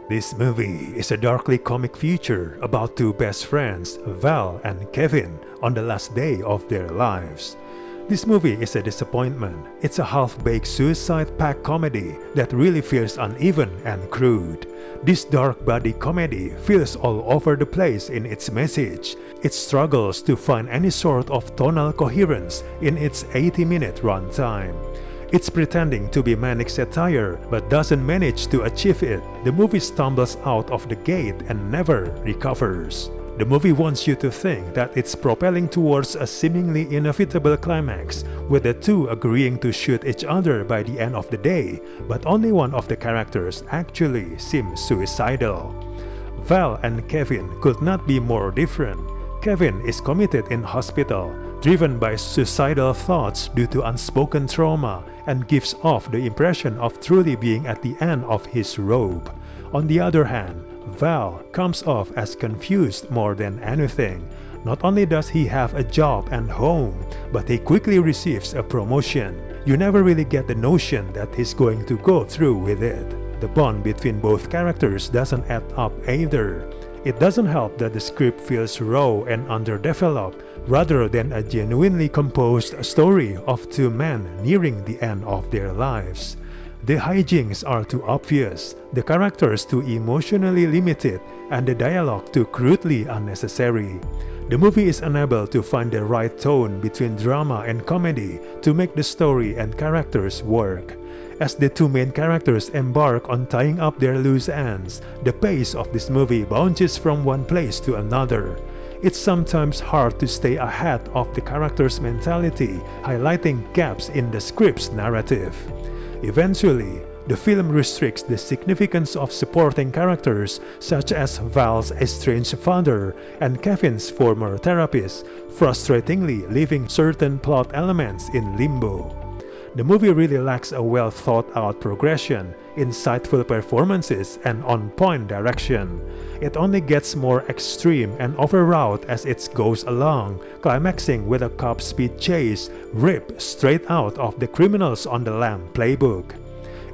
This movie is a darkly comic feature about two best friends, Val and Kevin, on the last day of their lives. This movie is a disappointment. It's a half-baked suicide-packed comedy that really feels uneven and crude. This dark buddy comedy feels all over the place in its message. It struggles to find any sort of tonal coherence in its 80-minute runtime. It's pretending to be manic satire but doesn't manage to achieve it. The movie stumbles out of the gate and never recovers. The movie wants you to think that it's propelling towards a seemingly inevitable climax, with the two agreeing to shoot each other by the end of the day, but only one of the characters actually seems suicidal. Val and Kevin could not be more different. Kevin is committed in hospital, driven by suicidal thoughts due to unspoken trauma, and gives off the impression of truly being at the end of his rope. On the other hand, Val comes off as confused more than anything. Not only does he have a job and home, but he quickly receives a promotion. You never really get the notion that he's going to go through with it. The bond between both characters doesn't add up either. It doesn't help that the script feels raw and underdeveloped, rather than a genuinely composed story of two men nearing the end of their lives. The hijinks are too obvious, the characters too emotionally limited, and the dialogue too crudely unnecessary. The movie is unable to find the right tone between drama and comedy to make the story and characters work. As the two main characters embark on tying up their loose ends, the pace of this movie bounces from one place to another. It's sometimes hard to stay ahead of the characters' mentality, highlighting gaps in the script's narrative. Eventually, the film restricts the significance of supporting characters such as Val's estranged father and Kevin's former therapist, frustratingly leaving certain plot elements in limbo. The movie really lacks a well-thought-out progression, insightful performances, and on-point direction. It only gets more extreme and overwrought as it goes along, climaxing with a cop speed chase ripped straight out of the Criminals on the Lam playbook.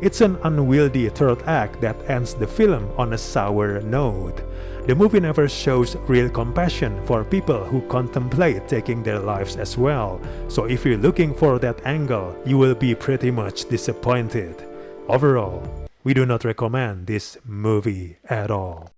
It's an unwieldy third act that ends the film on a sour note. The movie never shows real compassion for people who contemplate taking their lives as well, so if you're looking for that angle, you will be pretty much disappointed. Overall, we do not recommend this movie at all.